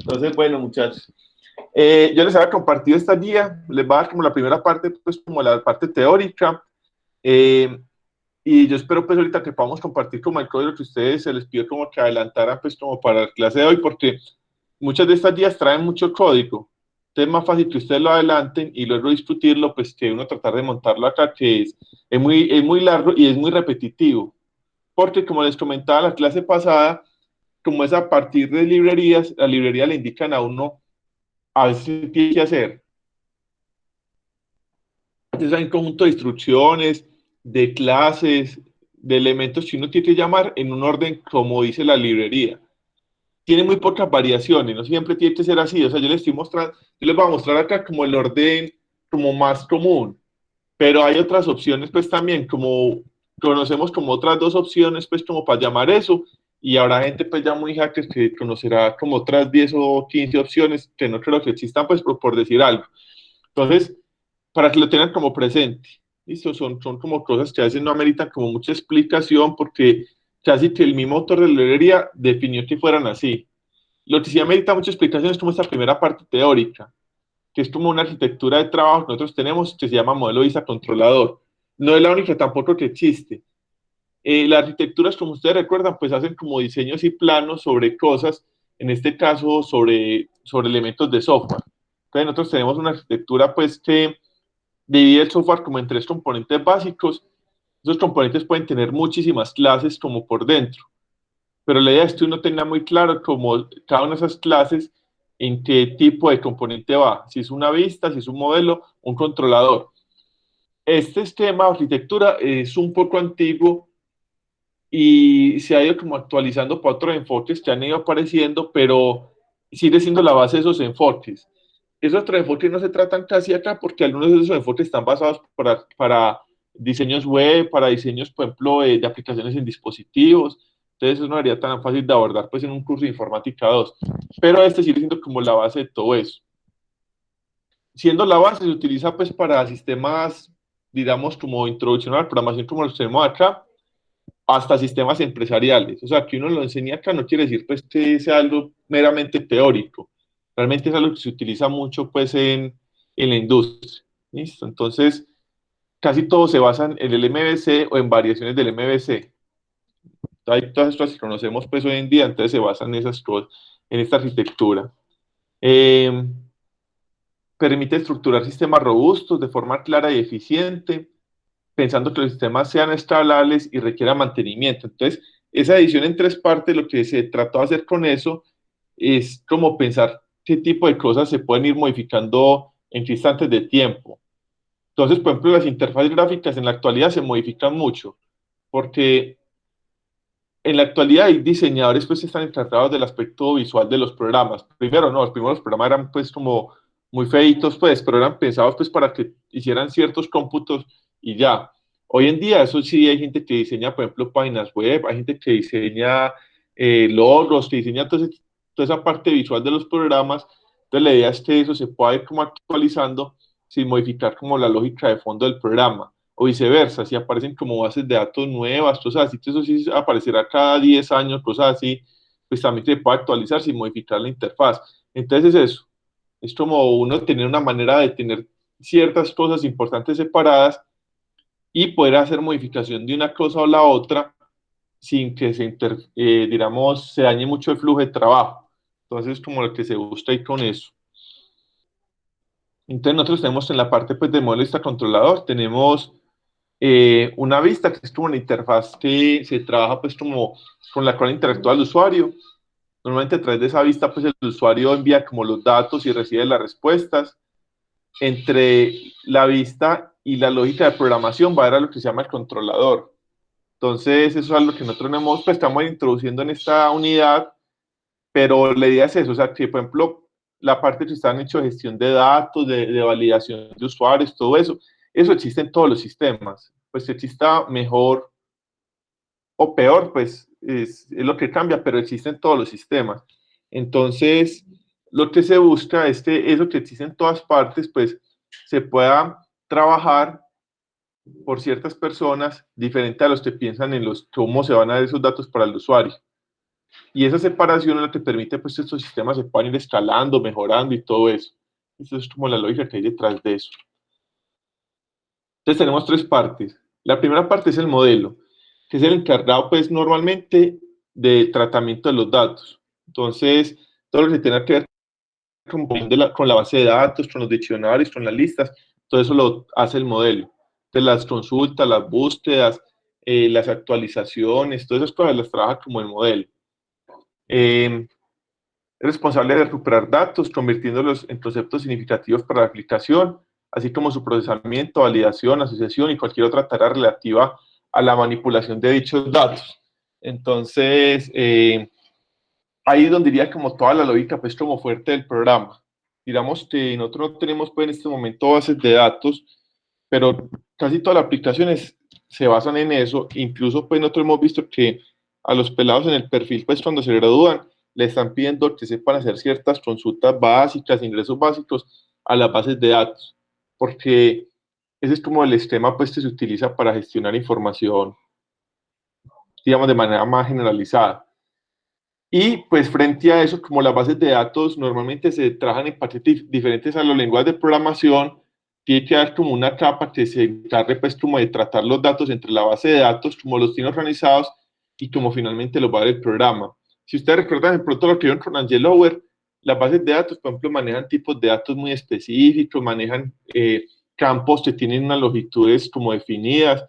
Entonces, bueno, muchachos, yo les había compartido esta guía, les va a dar como la primera parte, pues como la parte teórica, eh, y yo espero pues ahorita que podamos compartir como el código que ustedes se les pidió como que adelantaran pues como para la clase de hoy, porque muchas de estas guías traen mucho código, entonces es más fácil que ustedes lo adelanten y luego discutirlo, pues que uno tratar de montarlo acá, que es muy largo y es muy repetitivo, porque como les comentaba la clase pasada, como es a partir de librerías, la librería le indican a uno a veces tiene que hacer. Entonces hay un conjunto de instrucciones, de clases, de elementos que uno tiene que llamar en un orden como dice la librería. Tiene muy pocas variaciones, no siempre tiene que ser así. O sea, yo les estoy mostrando, yo les voy a mostrar acá como el orden como más común, pero hay otras opciones pues también, como conocemos como otras dos opciones pues como para llamar eso, y habrá gente pues ya muy hackers que conocerá como otras 10 o 15 opciones que no creo que existan pues por decir algo. Entonces, para que lo tengan como presente. ¿Listo? Son como cosas que a veces no ameritan como mucha explicación porque casi que el mismo autor de la librería definió que fueran así. Lo que sí amerita mucha explicación es como esta primera parte teórica, que es como una arquitectura de trabajo que nosotros tenemos que se llama modelo ISA controlador. No es la única tampoco que existe. Las arquitecturas, como ustedes recuerdan, pues hacen como diseños y planos sobre cosas, en este caso sobre elementos de software. Entonces nosotros tenemos una arquitectura pues que divide el software como en tres componentes básicos. Esos componentes pueden tener muchísimas clases como por dentro, pero la idea es que uno tenga muy claro como cada una de esas clases en qué tipo de componente va, si es una vista, si es un modelo, un controlador. Este esquema de arquitectura es un poco antiguo y se ha ido como actualizando para otros enfoques que han ido apareciendo, pero sigue siendo la base de esos enfoques. Esos otros enfoques no se tratan casi acá porque algunos de esos enfoques están basados para diseños web, para diseños, por ejemplo, de aplicaciones en dispositivos. Entonces eso no sería tan fácil de abordar pues en un curso de informática 2. Pero este sigue siendo como la base de todo eso. Siendo la base, se utiliza pues para sistemas, digamos, como introducción a la programación como los tenemos acá, hasta sistemas empresariales. O sea, que uno lo enseña acá no quiere decir pues que sea algo meramente teórico. Realmente es algo que se utiliza mucho pues en la industria. ¿Listo? Entonces, casi todo se basa en el MVC o en variaciones del MVC. Hay todas estas que conocemos pues hoy en día, entonces se basan en esas cosas, en esta arquitectura. Eh, Permite estructurar sistemas robustos de forma clara y eficiente, pensando que los sistemas sean escalables y requieran mantenimiento. Entonces, esa edición en tres partes, lo que se trató de hacer con eso es como pensar qué tipo de cosas se pueden ir modificando en instantes de tiempo. Entonces, por ejemplo, las interfaces gráficas en la actualidad se modifican mucho, porque en la actualidad hay diseñadores pues que están encargados del aspecto visual de los programas. Primero, no, los primeros programas eran pues como muy feitos pues, pero eran pensados pues para que hicieran ciertos cómputos y ya. Hoy en día, eso sí, hay gente que diseña, por ejemplo, páginas web, hay gente que diseña logos, que diseña toda esa parte visual de los programas. Entonces, la idea es que eso se pueda ir como actualizando sin modificar como la lógica de fondo del programa o viceversa, si aparecen como bases de datos nuevas, cosas así, que eso sí aparecerá cada 10 años, cosas así, pues también se puede actualizar sin modificar la interfaz. Entonces es eso, es como uno tener una manera de tener ciertas cosas importantes separadas y poder hacer modificación de una cosa o la otra sin que digamos, se dañe mucho el flujo de trabajo. Entonces, como lo que se busca ahí con eso. Entonces, nosotros tenemos en la parte pues, de modelo vista controlador, tenemos una vista que es como una interfaz que se trabaja pues como con la cual interactúa el usuario. Normalmente a través de esa vista pues el usuario envía como los datos y recibe las respuestas. Entre la vista y la lógica de programación va a haber lo que se llama el controlador. Entonces eso es algo que nosotros pues, estamos introduciendo en esta unidad, pero la idea es eso, o sea que por ejemplo la parte que están hecho de gestión de datos, de validación de usuarios, todo eso existe en todos los sistemas. Pues si exista mejor o peor, pues es lo que cambia, pero existe en todos los sistemas. Entonces, lo que se busca es que eso que existe en todas partes, pues se pueda trabajar por ciertas personas diferente a los que piensan en los cómo se van a dar esos datos para el usuario. Y esa separación es lo que permite pues estos sistemas se puedan ir escalando, mejorando y todo eso. Eso es como la lógica que hay detrás de eso. Entonces tenemos tres partes. La primera parte es el modelo, que es el encargado pues normalmente de tratamiento de los datos. Entonces, todo lo que tenga que ver con la base de datos, con los diccionarios, con las listas, todo eso lo hace el modelo. Entonces, las consultas, las búsquedas, las actualizaciones, todas esas cosas las trabaja como el modelo. Es responsable de recuperar datos, convirtiéndolos en conceptos significativos para la aplicación, así como su procesamiento, validación, asociación y cualquier otra tarea relativa a la manipulación de dichos datos. Entonces, ahí es donde diría como toda la lógica, pues como fuerte del programa. Digamos que nosotros no tenemos pues en este momento bases de datos, pero casi todas las aplicaciones se basan en eso. Incluso pues nosotros hemos visto que a los pelados en el perfil pues cuando se gradúan le están pidiendo que sepan hacer ciertas consultas básicas, ingresos básicos a las bases de datos, porque ese es como el esquema pues que se utiliza para gestionar información, digamos, de manera más generalizada. Y pues frente a eso, como las bases de datos normalmente se trabajan en paquetes diferentes a los lenguajes de programación, tiene que haber como una capa que se encargue pues como de tratar los datos entre la base de datos, como los tiene organizados y como finalmente los va a ver el programa. Si ustedes recuerdan de pronto lo que vieron con Angel Lower, las bases de datos, por ejemplo, manejan tipos de datos muy específicos, manejan campos que tienen unas longitudes como definidas,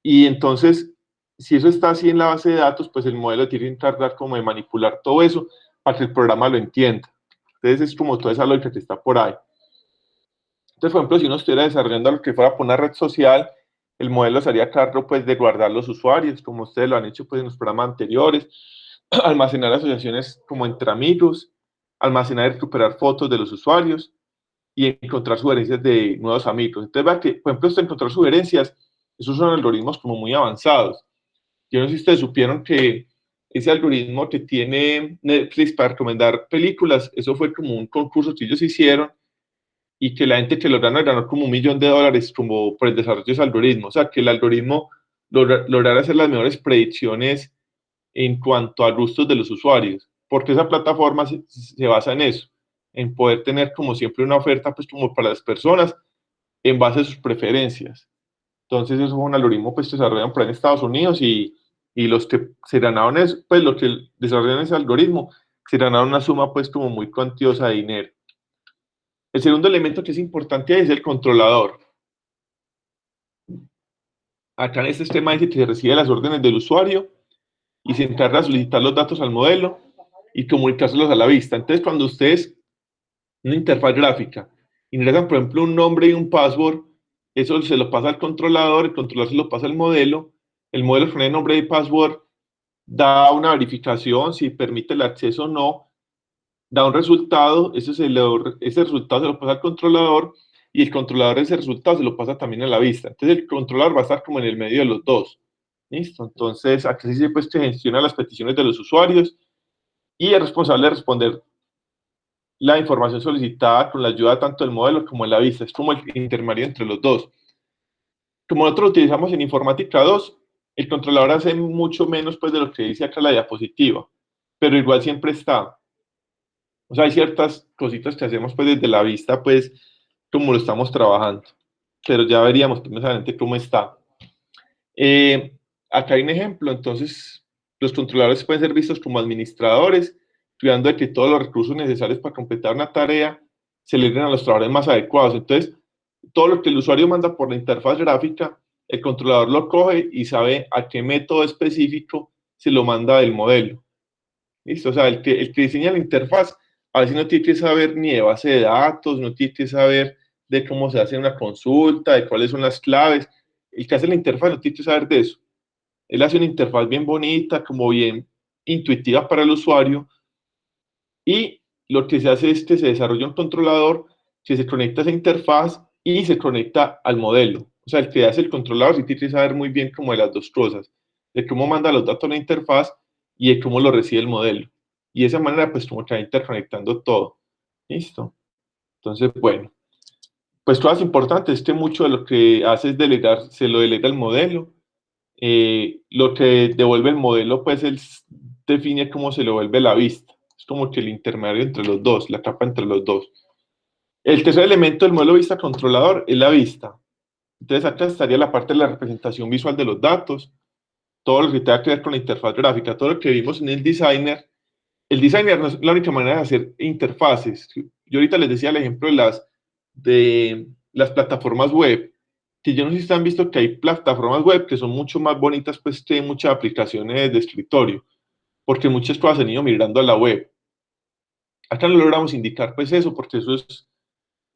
y entonces si eso está así en la base de datos, pues el modelo tiene que encargar como de manipular todo eso para que el programa lo entienda. Entonces es como toda esa lógica que está por ahí. Entonces, por ejemplo, si uno estuviera desarrollando lo que fuera por una red social, el modelo se haría cargo pues de guardar los usuarios, como ustedes lo han hecho pues en los programas anteriores, almacenar asociaciones como entre amigos, almacenar y recuperar fotos de los usuarios y encontrar sugerencias de nuevos amigos. Entonces, vean que, por ejemplo, esto de encontrar sugerencias, esos son algoritmos como muy avanzados. Yo no sé si ustedes supieron que ese algoritmo que tiene Netflix para recomendar películas, eso fue como un concurso que ellos hicieron y que la gente que lo ganó como $1.000.000 como por el desarrollo de ese algoritmo. O sea, que el algoritmo lograra hacer las mejores predicciones en cuanto a gustos de los usuarios, porque esa plataforma se basa en eso, en poder tener como siempre una oferta pues como para las personas en base a sus preferencias. Entonces, eso es un algoritmo pues, que se desarrollan por ahí en Estados Unidos y los que se ganaron eso, pues los que desarrollaron ese algoritmo, se ganaron una suma pues como muy cuantiosa de dinero. El segundo elemento que es importante es el controlador. Acá en este sistema dice que se recibe las órdenes del usuario y se encarga de solicitar los datos al modelo y comunicárselos a la vista. Entonces, cuando ustedes, una interfaz gráfica, ingresan, por ejemplo, un nombre y un password, eso se lo pasa al controlador, el controlador se lo pasa al modelo, el modelo con el nombre y password da una verificación si permite el acceso o no, da un resultado, ese resultado se lo pasa al controlador y el controlador ese resultado se lo pasa también a la vista. Entonces el controlador va a estar como en el medio de los dos. ¿Listo? Entonces aquí sí pues, se gestiona las peticiones de los usuarios y es responsable de responder la información solicitada con la ayuda tanto del modelo como de la vista. Es como el intermedio entre los dos. Como nosotros lo utilizamos en Informática 2, el controlador hace mucho menos pues, de lo que dice acá la diapositiva, pero igual siempre está. O sea, hay ciertas cositas que hacemos pues desde la vista, pues como lo estamos trabajando, pero ya veríamos más adelante cómo está. Acá hay un ejemplo, entonces los controladores pueden ser vistos como administradores, cuidando de que todos los recursos necesarios para completar una tarea se le den a los trabajadores más adecuados. Entonces, todo lo que el usuario manda por la interfaz gráfica, el controlador lo coge y sabe a qué método específico se lo manda del modelo. ¿Listo? O sea, el que diseña la interfaz a veces no tiene que saber ni de base de datos, no tiene que saber de cómo se hace una consulta, de cuáles son las claves. El que hace la interfaz no tiene que saber de eso. Él hace una interfaz bien bonita, como bien intuitiva para el usuario, y lo que se hace es que se desarrolla un controlador que se conecta a esa interfaz y se conecta al modelo. O sea, el que hace el controlador sí tiene que saber muy bien como de las dos cosas, de cómo manda los datos a la interfaz y de cómo lo recibe el modelo. Y de esa manera, pues como que va interconectando todo. ¿Listo? Entonces, bueno, pues cosas importantes es que mucho de lo que hace es delegar, se lo delega al modelo. Lo que devuelve el modelo, pues define cómo se le vuelve la vista. Es como que el intermediario entre los dos, la capa entre los dos. El tercer elemento del modelo vista controlador es la vista. Entonces acá estaría la parte de la representación visual de los datos, todo lo que tenga que ver con la interfaz gráfica, todo lo que vimos en el designer. El designer no es la única manera de hacer interfaces. Yo ahorita les decía el ejemplo de las plataformas web, que yo no sé si han visto que hay plataformas web que son mucho más bonitas pues que muchas aplicaciones de escritorio, porque muchas cosas han ido migrando a la web. Acá no logramos indicar pues eso, porque eso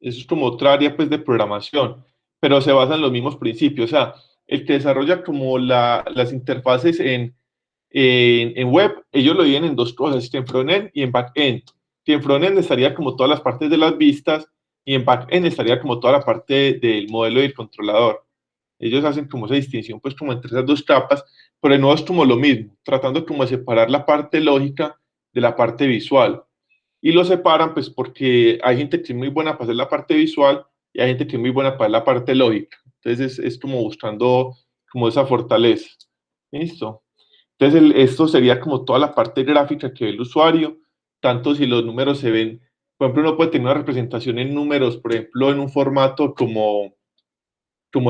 es como otra área pues de programación, pero se basa en los mismos principios. O sea, el que desarrolla como las interfaces en web, ellos lo dividen en dos cosas, en frontend y en backend. Que en frontend estaría como todas las partes de las vistas y en backend estaría como toda la parte del modelo y el controlador. Ellos hacen como esa distinción pues como entre esas dos capas, pero de nuevo es como lo mismo, tratando como de separar la parte lógica de la parte visual. Y lo separan pues porque hay gente que es muy buena para hacer la parte visual y hay gente que es muy buena para la parte lógica. Entonces es como buscando como esa fortaleza. ¿Listo? Entonces esto sería como toda la parte gráfica que ve el usuario, tanto si los números se ven, por ejemplo, uno puede tener una representación en números, por ejemplo, en un formato como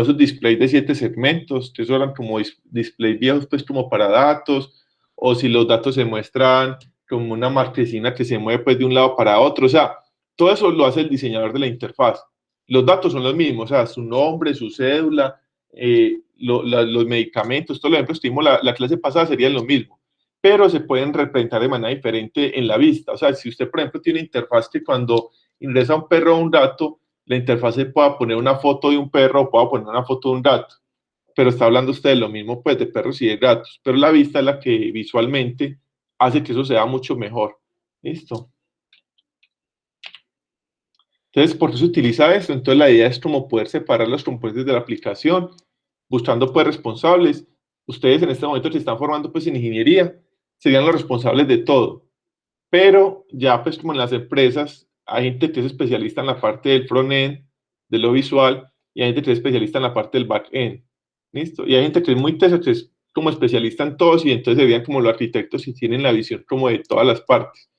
esos displays de 7 segmentos, que eso eran como displays viejos, pues como para datos, o si los datos se muestran como una marquesina que se mueve pues de un lado para otro, o sea, todo eso lo hace el diseñador de la interfaz. Los datos son los mismos, o sea, su nombre, su cédula, los medicamentos, todos los ejemplos que vimos la clase pasada serían lo mismo, pero se pueden representar de manera diferente en la vista. O sea, si usted, por ejemplo, tiene una interfaz que cuando ingresa un perro o un dato, la interfaz pueda poner una foto de un perro o pueda poner una foto de un gato, pero está hablando usted de lo mismo pues de perros y de gatos, pero la vista es la que visualmente hace que eso sea mucho mejor. ¿Listo? Entonces, ¿por qué se utiliza esto? Entonces, la idea es como poder separar los componentes de la aplicación, buscando pues responsables. Ustedes en este momento se están formando pues en ingeniería, serían los responsables de todo, pero ya pues como en las empresas hay gente que es especialista en la parte del front-end, de lo visual, y hay gente que es especialista en la parte del back-end. ¿Listo? Y hay gente que es muy tesa, que es como especialista en todos, y entonces serían como los arquitectos y tienen la visión como de todas las partes.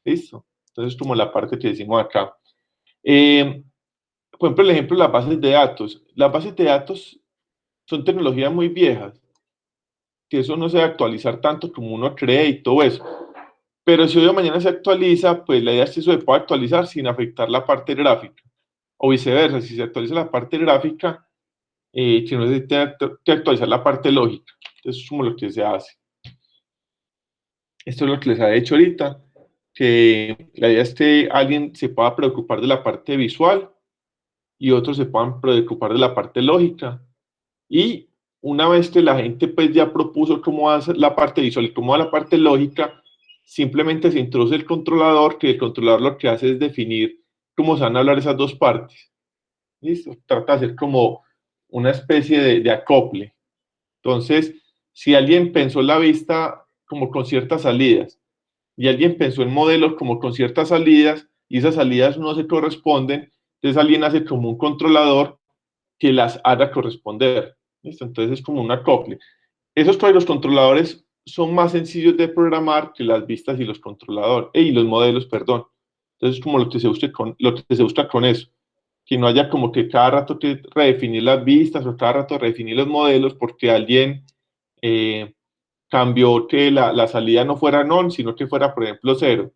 ¿Listo? Entonces como la parte que decimos acá. Por ejemplo, el ejemplo de las bases de datos. Las bases de datos son tecnologías muy viejas, que eso no se debe actualizar tanto como uno cree y todo eso. Pero si hoy o mañana se actualiza, pues la idea es que eso se pueda actualizar sin afectar la parte gráfica. O viceversa, si se actualiza la parte gráfica, que no se tenga que actualizar la parte lógica. Eso es como lo que se hace. Esto es lo que les ha hecho ahorita, que la idea es que alguien se pueda preocupar de la parte visual y otros se puedan preocupar de la parte lógica. Y una vez que la gente pues ya propuso cómo hacer la parte visual y cómo va la parte lógica, simplemente se introduce el controlador, que el controlador lo que hace es definir cómo se van a hablar esas dos partes. ¿Listo? Trata de hacer como una especie de acople. Entonces, si alguien pensó la vista como con ciertas salidas y alguien pensó en modelos como con ciertas salidas y esas salidas no se corresponden, entonces alguien hace como un controlador que las haga corresponder. ¿Listo? Entonces es como un acople. Esos los controladores son más sencillos de programar que las vistas y los controladores, y los modelos, perdón. Entonces es como lo que se busca con eso. Que no haya como que cada rato que redefinir las vistas o cada rato redefinir los modelos porque alguien eh, cambió que la salida no fuera non, sino que fuera, por ejemplo, cero,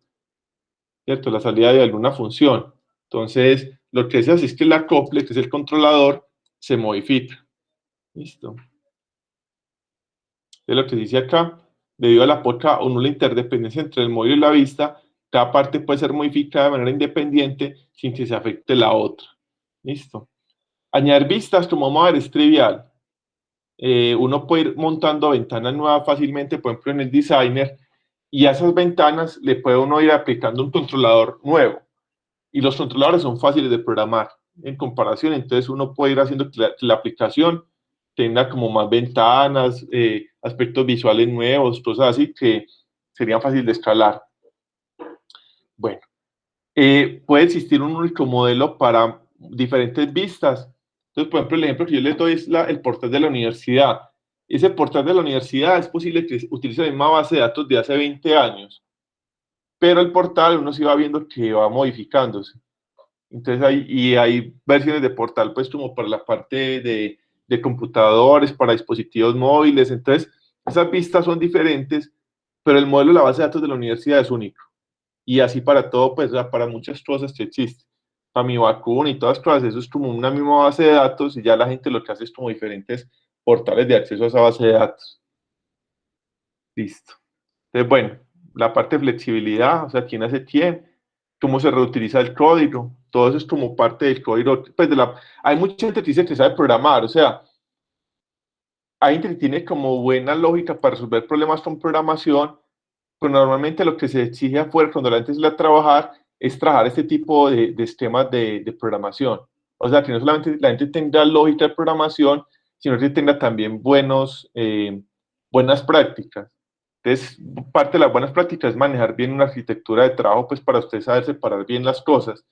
¿cierto? La salida de alguna función. Entonces, lo que se hace es que el acople, que es el controlador, se modifica. ¿Listo? Es lo que dice acá, debido a la poca o nula interdependencia entre el móvil y la vista, cada parte puede ser modificada de manera independiente sin que se afecte la otra. ¿Listo? Añadir vistas, como vamos a ver, es trivial. Uno puede ir montando ventanas nuevas fácilmente, por ejemplo, en el designer, y a esas ventanas le puede uno ir aplicando un controlador nuevo. Y los controladores son fáciles de programar en comparación, entonces uno puede ir haciendo que la aplicación tenga como más ventanas, aspectos visuales nuevos, cosas así que serían fáciles de escalar. Bueno, puede existir un único modelo para diferentes vistas. Entonces, por ejemplo, el ejemplo que yo les doy es el portal de la universidad. Ese portal de la universidad es posible que utilice la misma base de datos de hace 20 años, pero el portal uno se va viendo que va modificándose. Entonces hay versiones de portal pues como para la parte de computadores, para dispositivos móviles, entonces esas vistas son diferentes, pero el modelo de la base de datos de la universidad es único. Y así para todo, pues para muchas cosas que existen. Para mi vacuna y todas las cosas, eso es como una misma base de datos y ya la gente lo que hace es como diferentes portales de acceso a esa base de datos. Listo. Entonces, bueno, la parte de flexibilidad, o sea, quién hace quién, cómo se reutiliza el código, todo eso es como parte del código, pues hay mucha gente que dice que sabe programar, o sea, hay gente que tiene como buena lógica para resolver problemas con programación, pero normalmente lo que se exige afuera cuando la gente sale a trabajar es trabajar este tipo de esquemas de programación. O sea, que no solamente la gente tenga lógica de programación, sino que tenga también buenas prácticas. Entonces, parte de las buenas prácticas es manejar bien una arquitectura de trabajo, pues para usted saber separar bien las cosas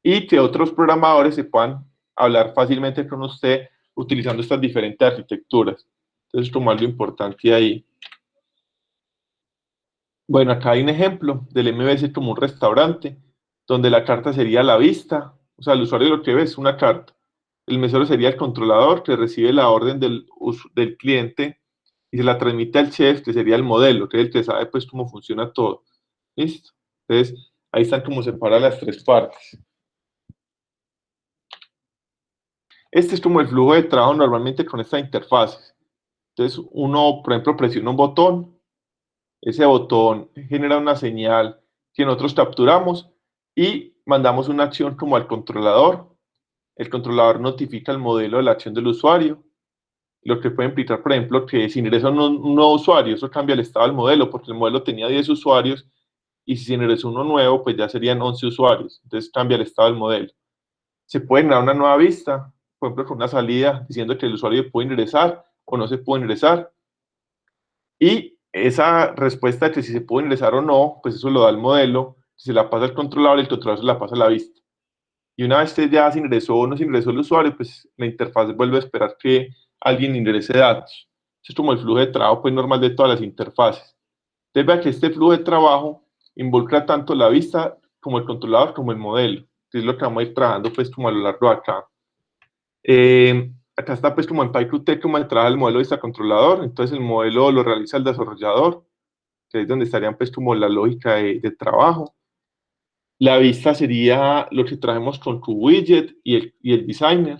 y que otros programadores se puedan hablar fácilmente con usted utilizando estas diferentes arquitecturas. Entonces, como algo importante ahí. Bueno, acá hay un ejemplo del MVC como un restaurante, donde la carta sería la vista, o sea, el usuario lo que ve es una carta. El mesero sería el controlador que recibe la orden del cliente y se la transmite al chef, que sería el modelo, que es el que sabe pues cómo funciona todo. ¿Listo? Entonces, ahí están como separadas las tres partes. Este es como el flujo de trabajo normalmente con esta interfaz. Entonces, uno, por ejemplo, presiona un botón, ese botón genera una señal que nosotros capturamos y mandamos una acción como al controlador. El controlador notifica el modelo de la acción del usuario, lo que puede implicar, por ejemplo, que si ingresa un nuevo usuario, eso cambia el estado del modelo, porque el modelo tenía 10 usuarios y si se ingresa uno nuevo, pues ya serían 11 usuarios. Entonces cambia el estado del modelo. Se puede generar una nueva vista, por ejemplo, con una salida diciendo que el usuario puede ingresar o no se puede ingresar. Y esa respuesta de que si se puede ingresar o no, pues eso lo da el modelo, se la pasa al controlador y el controlador se la pasa a la vista. Y una vez que ya se ingresó o no se ingresó el usuario, pues la interfaz vuelve a esperar que alguien ingrese datos. Eso es como el flujo de trabajo pues, normal de todas las interfaces. Entonces vea que este flujo de trabajo involucra tanto la vista como el controlador como el modelo, que es lo que vamos a ir trabajando pues como a lo largo de acá. Acá está pues como en PyQt como entrada el modelo de vista controlador, entonces el modelo lo realiza el desarrollador, que es donde estarían pues como la lógica de trabajo. La vista sería lo que traemos con QWidget y el designer.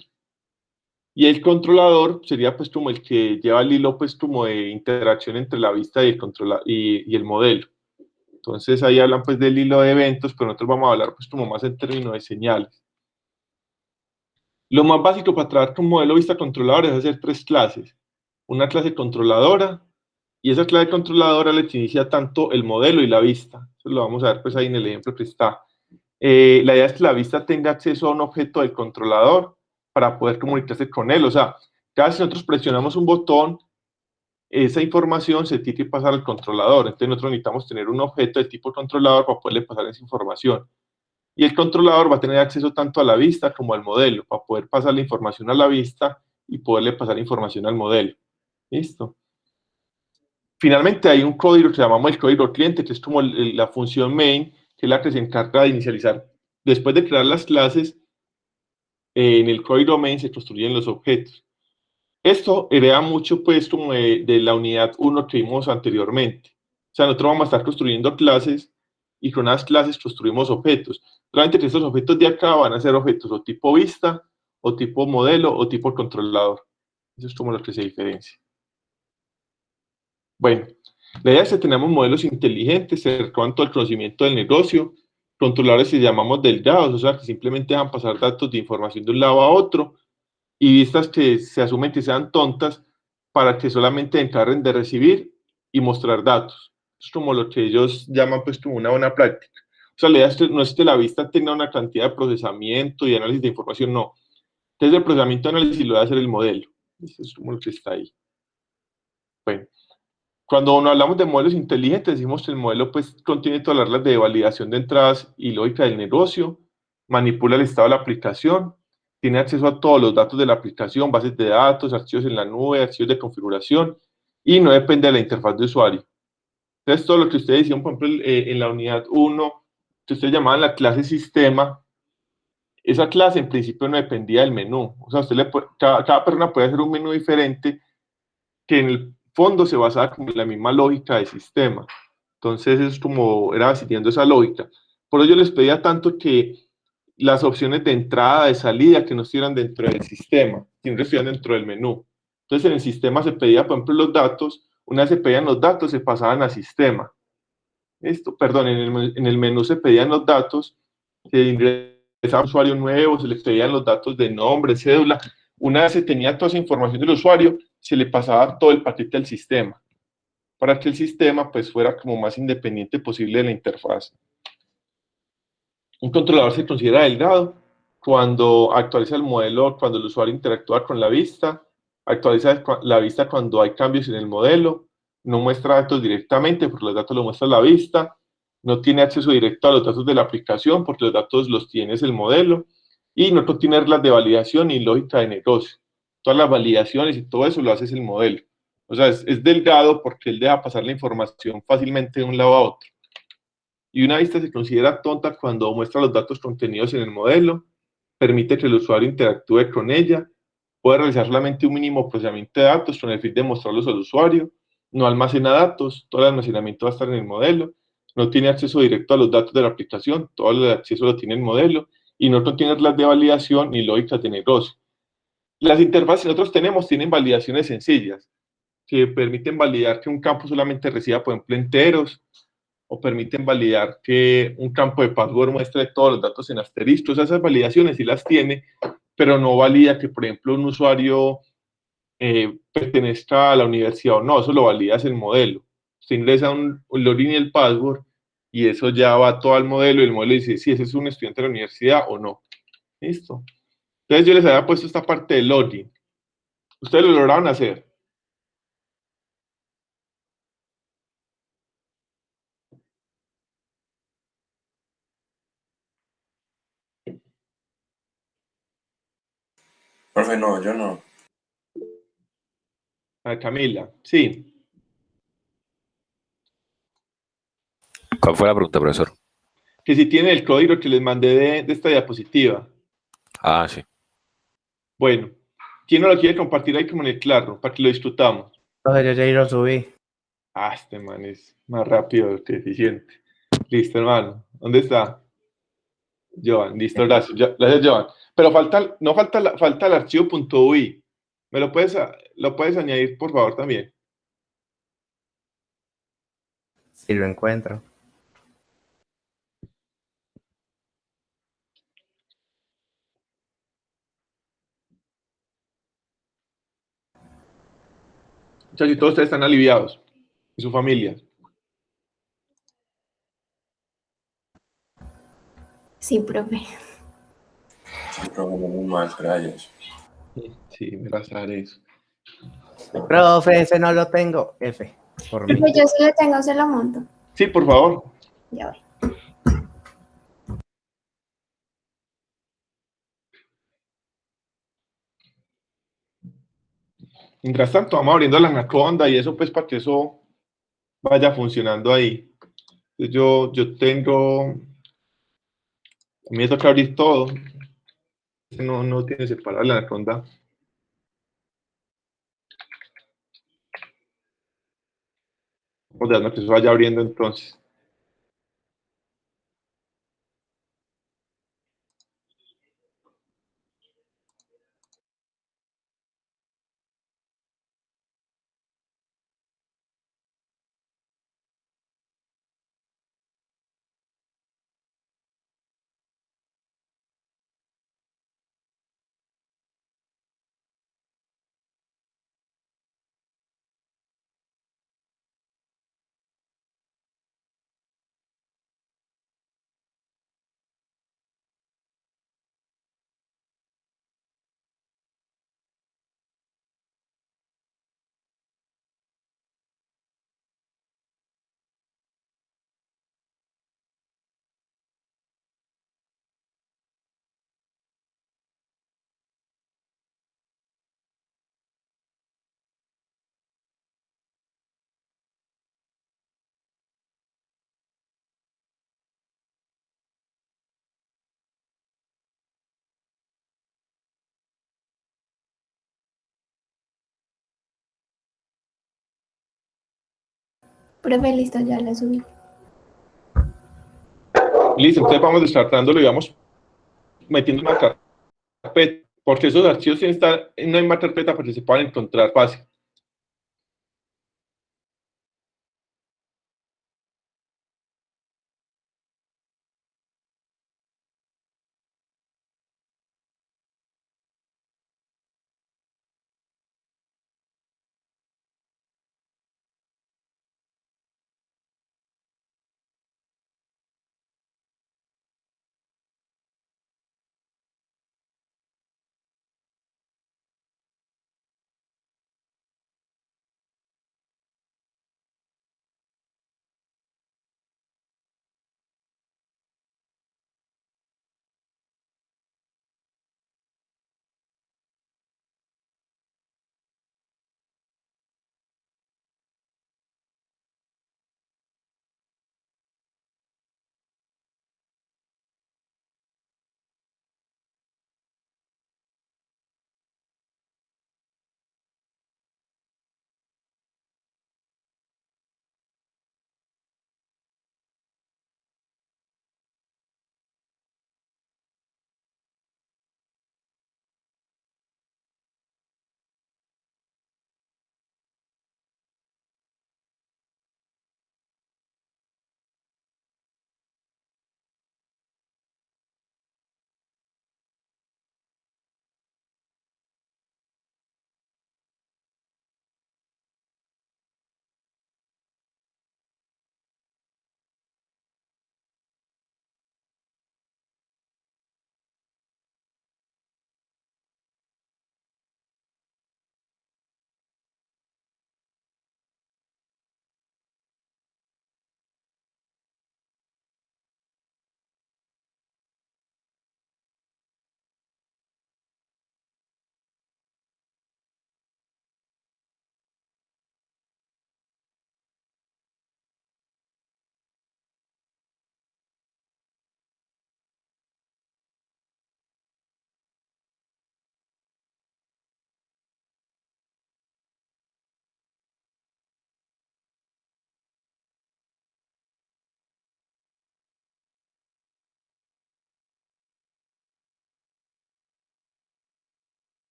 Y el controlador sería pues como el que lleva el hilo pues como de interacción entre la vista y el modelo. Entonces ahí hablan pues del hilo de eventos, pero nosotros vamos a hablar pues como más en términos de señales. Lo más básico para trabajar con modelo vista controlador es hacer tres clases. Una clase controladora, y esa clase controladora le inicia tanto el modelo y la vista. Eso lo vamos a ver pues ahí en el ejemplo que está. La idea es que la vista tenga acceso a un objeto del controlador para poder comunicarse con él. O sea, cada vez que nosotros presionamos un botón, esa información se tiene que pasar al controlador. Entonces nosotros necesitamos tener un objeto de tipo controlador para poderle pasar esa información. Y el controlador va a tener acceso tanto a la vista como al modelo, para poder pasar la información a la vista y poderle pasar información al modelo. ¿Listo? Finalmente hay un código que llamamos el código cliente, que es como la función main, que es la que se encarga de inicializar. Después de crear las clases, en el código main se construyen los objetos. Esto hereda mucho, pues, como de la unidad 1 que vimos anteriormente. O sea, nosotros vamos a estar construyendo clases y con las clases construimos objetos. Realmente que estos objetos de acá van a ser objetos o tipo vista, o tipo modelo, o tipo controlador. Eso es como lo que se diferencia. Bueno, la idea es que tenemos modelos inteligentes cercanos al conocimiento del negocio, controladores que llamamos delgados, o sea, que simplemente dejan pasar datos de información de un lado a otro, y vistas que se asumen que sean tontas para que solamente encarguen de recibir y mostrar datos. Es como lo que ellos llaman pues como una buena práctica. O sea, la idea es que no es que la vista tenga una cantidad de procesamiento y análisis de información, no. Entonces el procesamiento y análisis lo va a hacer el modelo. Eso es como lo que está ahí. Bueno, cuando no hablamos de modelos inteligentes, decimos que el modelo pues contiene todas las reglas de validación de entradas y lógica del negocio, manipula el estado de la aplicación, tiene acceso a todos los datos de la aplicación, bases de datos, archivos en la nube, archivos de configuración y no depende de la interfaz de usuario. Entonces, todo lo que ustedes hicieron, por ejemplo, en la unidad 1, que ustedes llamaban la clase sistema, esa clase en principio no dependía del menú. O sea, cada persona puede hacer un menú diferente que en el fondo se basaba como en la misma lógica de sistema. Entonces, es como era siguiendo esa lógica. Por ello, yo les pedía tanto que las opciones de entrada, de salida, que no estuvieran dentro del sistema, sino que estuvieran dentro del menú. Entonces, en el sistema se pedía, por ejemplo, los datos. Una vez se pedían los datos, se pasaban a sistema. Perdón, en el menú se pedían los datos, se ingresaba un usuario nuevo, se le pedían los datos de nombre, cédula. Una vez se tenía toda esa información del usuario, se le pasaba todo el paquete al sistema, para que el sistema pues fuera como más independiente posible de la interfaz. Un controlador se considera delgado cuando actualiza el modelo, cuando el usuario interactúa con la vista, actualiza la vista cuando hay cambios en el modelo, no muestra datos directamente porque los datos los muestra la vista, no tiene acceso directo a los datos de la aplicación porque los datos los tiene el modelo, y no contiene reglas de validación ni lógica de negocio. Todas las validaciones y todo eso lo hace el modelo. O sea, es delgado porque él deja pasar la información fácilmente de un lado a otro. Y una vista se considera tonta cuando muestra los datos contenidos en el modelo, permite que el usuario interactúe con ella, puede realizar solamente un mínimo procesamiento de datos con el fin de mostrarlos al usuario, no almacena datos, todo el almacenamiento va a estar en el modelo, no tiene acceso directo a los datos de la aplicación, todo el acceso lo tiene el modelo, y no contiene reglas de validación ni lógicas de negocio. Las interfaces que nosotros tenemos tienen validaciones sencillas, que permiten validar que un campo solamente reciba, por ejemplo, enteros, o permiten validar que un campo de password muestre todos los datos en asterisco. Esas validaciones sí las tiene, pero no valida que, por ejemplo, un usuario pertenezca a la universidad o no. Eso lo valida es el modelo. Usted ingresa un login y el password y eso ya va todo al modelo y el modelo dice si ese es un estudiante de la universidad o no. Listo. Entonces yo les había puesto esta parte del login. Ustedes lo lograron hacer. Profe, no, yo no. Camila, sí. ¿Cuál fue la pregunta, profesor? Que si tienen el código que les mandé de esta diapositiva. Ah, sí. Bueno, ¿quién no lo quiere compartir ahí como en el claro para que lo disfrutamos? Entonces yo ya lo subí. Ah, este man es más rápido que eficiente. Listo, hermano. ¿Dónde está? Joan, listo, gracias. Gracias, Joan. Pero no falta, falta el archivo .ui. ¿Me lo puedes añadir, por favor, también? Si lo encuentro. O sea, si todos ustedes están aliviados y su familia. Sí, profe. Sí, profe, muy mal, gracias. Sí, me vas a dar eso. Profe, ese no lo tengo. F, por mí. Profe, yo sí lo tengo, se lo monto. Sí, por favor. Ya voy. Mientras tanto, vamos abriendo la anaconda y eso, pues, para que eso vaya funcionando ahí. Entonces, yo tengo. A mí me toca abrir todo. No tiene separada la anaconda. Vamos dejando que se vaya abriendo entonces. Profe, listo, ya la subí. Listo, entonces vamos descartándolo y vamos metiendo una carpeta, porque esos archivos tienen que estar en una misma carpeta para que se puedan encontrar fácil.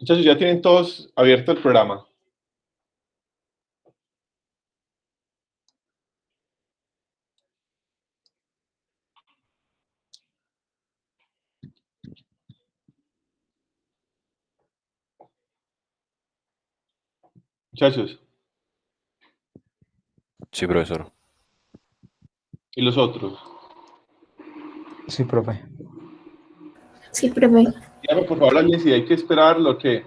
Entonces ya tienen todos abierto el programa. Muchachos, Sí, profesor. y los otros. Sí, profe. Sí, profe. Dígame por favor alguien si hay que esperar lo que...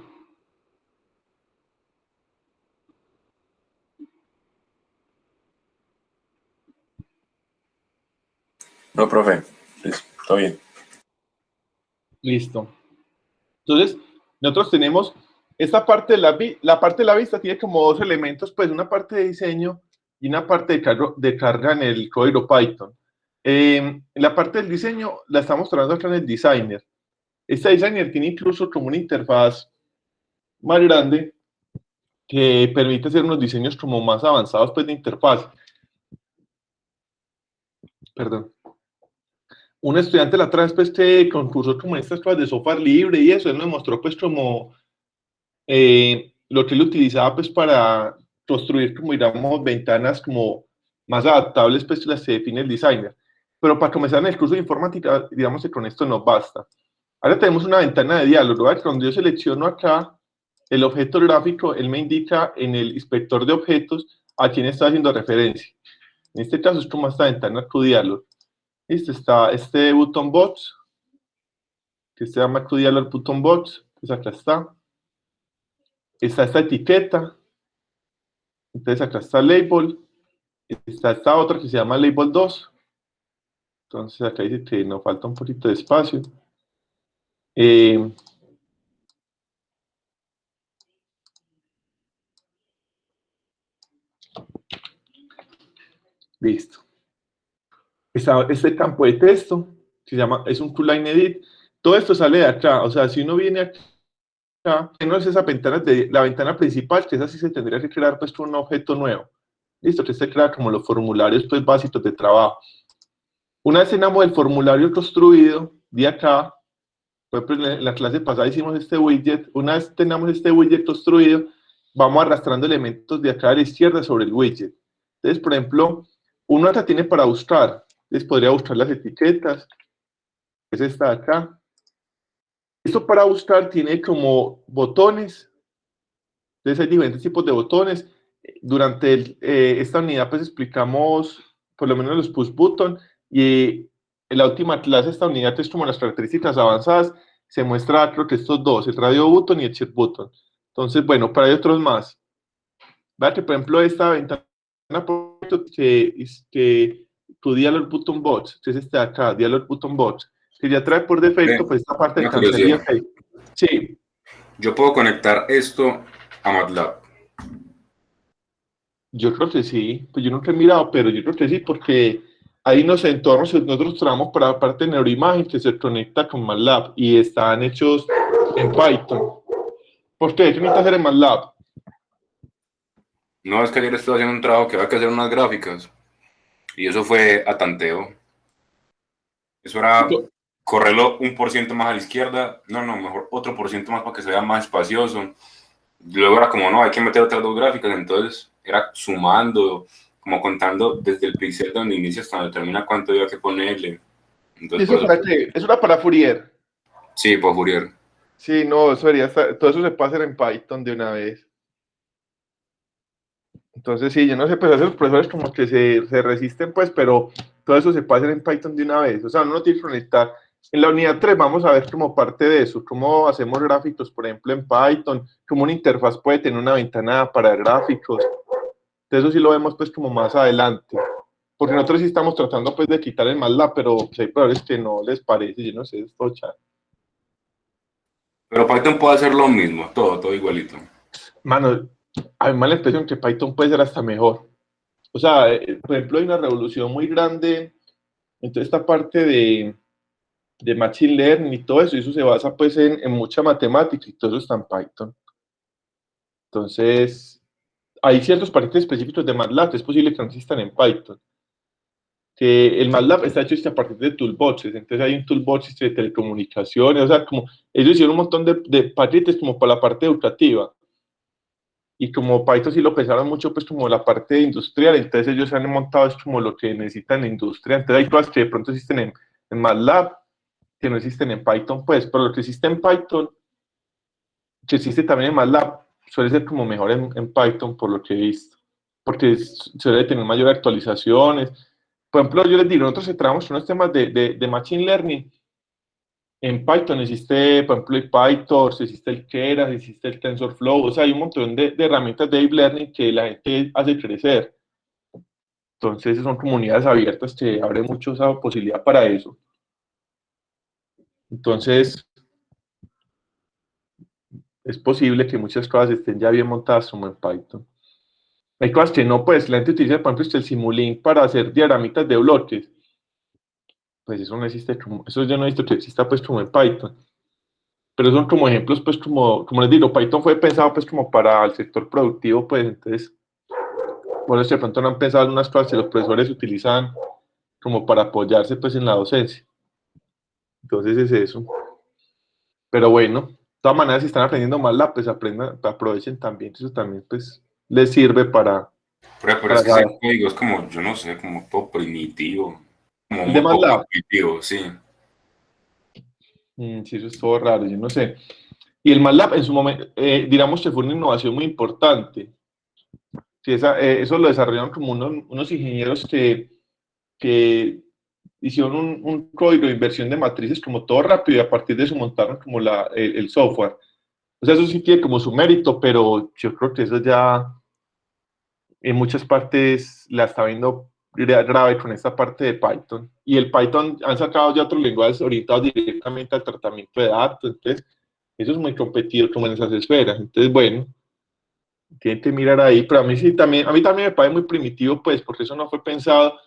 No, profe. Listo, todo bien. Listo. Entonces, nosotros tenemos esta parte de la parte de la vista tiene como dos elementos, pues una parte de diseño y una parte de carga en el código Python. La parte del diseño la estamos trabajando acá en el Designer. Este Designer tiene incluso como una interfaz más grande que permite hacer unos diseños como más avanzados pues de interfaz. Perdón. Un estudiante la otra vez pues que concursó como en estas cosas de software libre y eso, él nos mostró pues como lo que él utilizaba pues para construir como digamos ventanas como más adaptables pues las que define el designer. Pero para comenzar en el curso de informática, digamos que con esto nos basta. Ahora tenemos una ventana de diálogo, ¿verdad? Cuando yo selecciono acá el objeto gráfico, él me indica en el inspector de objetos a quién está haciendo referencia. En este caso es como esta ventana QDialog. Listo, está este button box, que se llama QDialog button box, pues acá está. Está esta etiqueta, entonces acá está label, está esta otra que se llama label 2, entonces acá dice que nos falta un poquito de espacio. Eh, Listo. Está este campo de texto, se llama, es un toolline edit. Todo esto sale de acá, o sea, si uno viene acá, no es esa ventana, la ventana principal, que esa sí se tendría que crear pues un objeto nuevo. Listo, que se crea como los formularios pues básicos de trabajo. Una vez tenemos el formulario construido, de acá, por ejemplo, en la clase pasada hicimos este widget, una vez tenemos este widget construido, vamos arrastrando elementos de acá a la izquierda sobre el widget. Entonces, por ejemplo, uno acá tiene para buscar, entonces podría buscar las etiquetas, es esta de acá. Esto para buscar tiene como botones, entonces hay diferentes tipos de botones. Durante esta unidad pues explicamos por lo menos los push button y en la última clase esta unidad es como las características avanzadas, se muestra creo que estos dos, el radio button y el chat button. Entonces bueno, pero hay otros más. ¿Verdad? Que por ejemplo esta ventana que tu dialog button box, que es este de acá, dialog button box, que ya trae por defecto pues esta parte de cancería. Sí. Yo puedo conectar esto a MATLAB. Yo creo que sí, pues yo nunca he mirado, pero yo creo que sí, porque hay unos entornos, nosotros trabajamos para la parte de neuroimagen que se conecta con MATLAB y están hechos en Python. ¿Por qué? ¿Qué necesitas hacer en MATLAB? No, es que ayer estuve haciendo un trabajo que había que hacer unas gráficas y eso fue a tanteo. Eso era correrlo 1% más a la izquierda, no, mejor otro por ciento más para que se vea más espacioso. Luego era como, no, hay que meter otras dos gráficas, entonces era sumando, como contando desde el píxel donde inicia hasta donde termina cuánto había que ponerle. Entonces, ¿Eso para qué? ¿Eso era para Fourier? Sí, por Fourier. Sí, no, eso debería estar, todo eso se puede hacer en Python de una vez. Entonces sí, yo no sé, pues a los profesores como que se resisten pues, pero todo eso se puede hacer en Python de una vez. O sea, uno no tiene que conectar. En la unidad 3 vamos a ver como parte de eso, cómo hacemos gráficos, por ejemplo, en Python, cómo una interfaz puede tener una ventana para gráficos. Entonces eso sí lo vemos pues como más adelante. Porque nosotros sí estamos tratando pues de quitar el MATLAB, pero pues, hay profesores que no les parece, yo no sé, es todo chat. Pero Python puede hacer lo mismo, todo igualito. Mano, a mí me da la impresión que Python puede ser hasta mejor. O sea, por ejemplo, hay una revolución muy grande en toda esta parte de Machine Learning y todo eso, y eso se basa pues en mucha matemática y todo eso está en Python. Entonces, hay ciertos paquetes específicos de MATLAB que es posible que no existan en Python. Que el MATLAB está hecho a partir de toolboxes, entonces hay un toolbox de telecomunicaciones, o sea, como ellos hicieron un montón de paquetes como para la parte educativa. Y como Python sí lo pensaron mucho, pues como la parte industrial, entonces ellos han montado es como lo que necesitan en la industria, entonces hay cosas que de pronto existen en MATLAB, que no existen en Python, pues, pero lo que existe en Python, que existe también en MATLAB, suele ser como mejor en Python, por lo que he visto, porque suele tener mayor actualizaciones. Por ejemplo, yo les digo, nosotros trabajamos con unos temas de Machine Learning. En Python existe, por ejemplo, el PyTorch, existe el Keras, existe el TensorFlow, o sea, hay un montón de herramientas de Deep Learning que la gente hace crecer. Entonces, son comunidades abiertas que abren mucho esa posibilidad para eso. Entonces, es posible que muchas cosas estén ya bien montadas como en Python. Hay cosas que no, pues, la gente utiliza, por ejemplo, el Simulink para hacer diagramitas de bloques. Pues eso no existe como, eso yo no he visto que exista, pues, como en Python. Pero son como ejemplos, pues, como les digo, Python fue pensado, pues, como para el sector productivo, pues, entonces, por eso de pronto no han pensado en unas cosas que los profesores utilizan como para apoyarse, pues, en la docencia. Entonces es eso. Pero bueno, de todas maneras, si están aprendiendo MATLAB, pues, aprovechen también, eso también, pues, les sirve para... Pero es que ese código es como, yo no sé, como todo primitivo, como muy poco primitivo, sí. Sí, eso es todo raro, yo no sé. Y el MATLAB en su momento, digamos que fue una innovación muy importante. Sí, eso lo desarrollaron como unos ingenieros que hicieron un código de inversión de matrices como todo rápido y a partir de eso montaron como el software. O sea, eso sí tiene como su mérito, pero yo creo que eso ya en muchas partes la está viendo grave con esta parte de Python. Y el Python han sacado ya otros lenguajes orientados directamente al tratamiento de datos, entonces eso es muy competido como en esas esferas. Entonces, bueno, tienen que mirar ahí, pero a mí sí también, a mí también me parece muy primitivo, pues, porque eso no fue pensado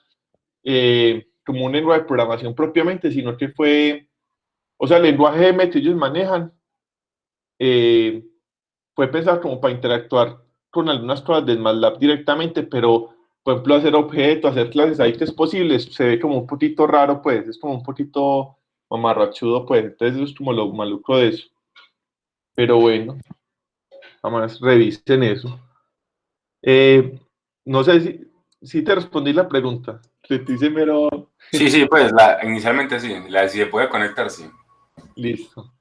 como un lenguaje de programación propiamente, sino que fue, o sea, el lenguaje M que ellos manejan fue pensado como para interactuar con algunas cosas del MATLAB directamente, pero, por ejemplo, hacer objetos, hacer clases ahí que es posible, se ve como un poquito raro, pues, es como un poquito mamarrachudo, pues, entonces eso es como lo maluco de eso. Pero bueno, vamos, revisen eso. No sé si te respondí la pregunta. Te dice mero... Sí, pues inicialmente sí, si se puede conectar, sí. Listo.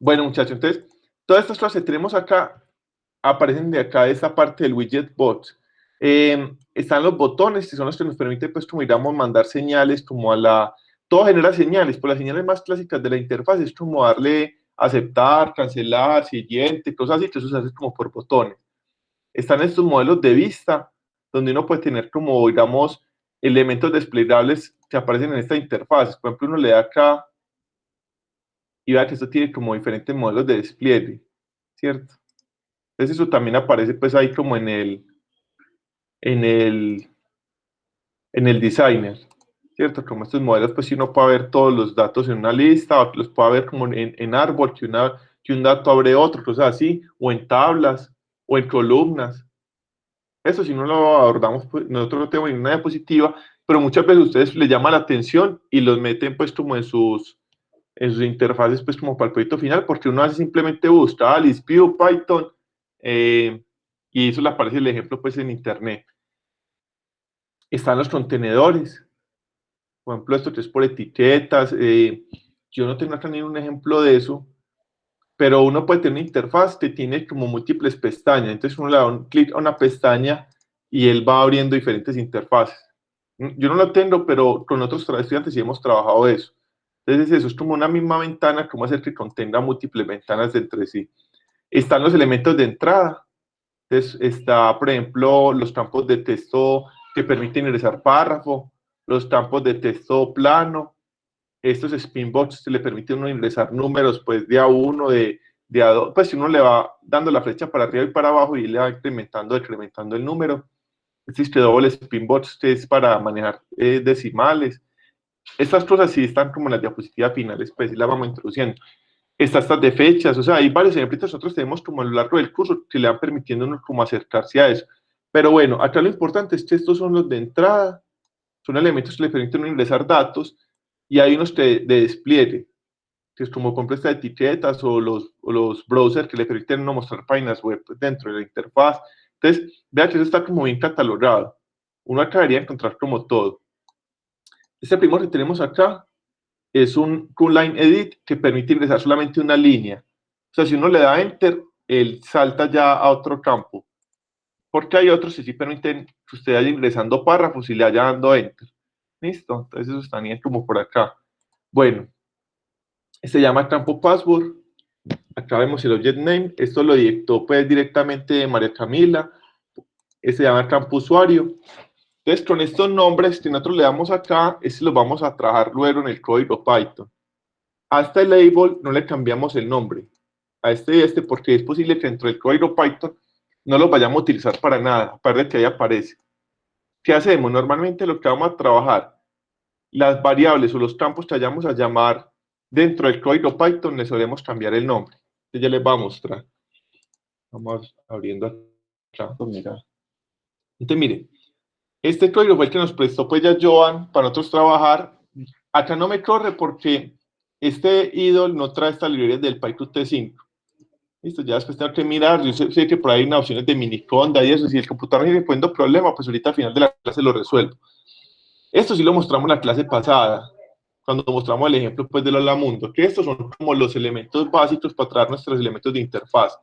Bueno, muchachos, entonces, todas estas cosas que tenemos acá aparecen de acá, de esta parte del widget bot. Están los botones, que son los que nos permiten, pues, como digamos, mandar señales, como a la... Todo genera señales, pues las señales más clásicas de la interfaz es como darle aceptar, cancelar, siguiente, cosas así, que eso se hace como por botones. Están estos modelos de vista, donde uno puede tener como, digamos, elementos desplegables que aparecen en esta interfaz. Por ejemplo, uno le da acá y vea que esto tiene como diferentes modelos de despliegue, ¿cierto? Entonces eso también aparece pues ahí como en el designer, ¿cierto? Como estos modelos, pues si uno puede ver todos los datos en una lista, o los puede ver como en árbol, que un dato abre otro, cosas así, o en tablas, o en columnas. Eso si no lo abordamos, pues, nosotros no tenemos ninguna diapositiva, pero muchas veces ustedes les llama la atención y los meten pues como en sus interfaces pues como para el proyecto final, porque uno hace simplemente busca Alice, Vue, Python, y eso le aparece el ejemplo pues en internet. Están los contenedores, por ejemplo esto que es por etiquetas, yo no tengo acá ni un ejemplo de eso, pero uno puede tener una interfaz que tiene como múltiples pestañas, entonces uno le da un clic a una pestaña y él va abriendo diferentes interfaces. Yo no lo tengo, pero con otros estudiantes sí hemos trabajado eso. Entonces eso es como una misma ventana, como hacer que contenga múltiples ventanas entre sí. Están los elementos de entrada, entonces está, por ejemplo, los campos de texto que permiten ingresar párrafo, los campos de texto plano, estos spinbox que le permiten uno ingresar números pues de A1, de A2, pues si uno le va dando la flecha para arriba y para abajo y le va incrementando, decrementando el número. Existe doble spinbox que es para manejar decimales. Estas cosas sí están como en las diapositivas finales, pues sí las vamos introduciendo. Estas de fechas, o sea, hay varios ejemplos que nosotros tenemos como a lo largo del curso que le van permitiendo como acercarse a eso. Pero bueno, acá lo importante es que estos son los de entrada, son elementos que le permiten ingresar datos, y hay unos de despliegue, que es como compra estas etiquetas o los browsers que le permiten no mostrar páginas web dentro de la interfaz. Entonces, vea que eso está como bien catalogado. Uno acabaría de encontrar como todo. Este primero que tenemos acá es un line edit que permite ingresar solamente una línea. O sea, si uno le da enter, él salta ya a otro campo. Porque hay otros que sí permiten que usted vaya ingresando párrafos y le vaya dando enter. ¿Listo? Entonces eso está bien como por acá. Bueno, se llama campo password. Acá vemos el object name. Esto lo dictó pues directamente de María Camila. Este se llama campo usuario. Entonces, con estos nombres que nosotros le damos acá, los vamos a trabajar luego en el código Python. A este label no le cambiamos el nombre. A este y este, porque es posible que dentro del código Python no los vayamos a utilizar para nada, aparte de que ahí aparece. ¿Qué hacemos? Normalmente lo que vamos a trabajar, las variables o los campos que vayamos a llamar dentro del código Python, le solemos cambiar el nombre. Entonces ya les voy a mostrar. Vamos abriendo acá. Mira. Entonces, miren. Este código fue el que nos prestó pues ya Joan para nosotros trabajar. Acá no me corre porque este idle no trae estas librerías del PyQt5. Listo, ya después tengo que mirar. Yo sé que por ahí hay unas opciones de miniconda y eso. Si el computador sigue poniendo problema, pues ahorita al final de la clase lo resuelvo. Esto sí lo mostramos en la clase pasada, cuando mostramos el ejemplo pues del Hola Mundo, que estos son como los elementos básicos para traer nuestros elementos de interfaz.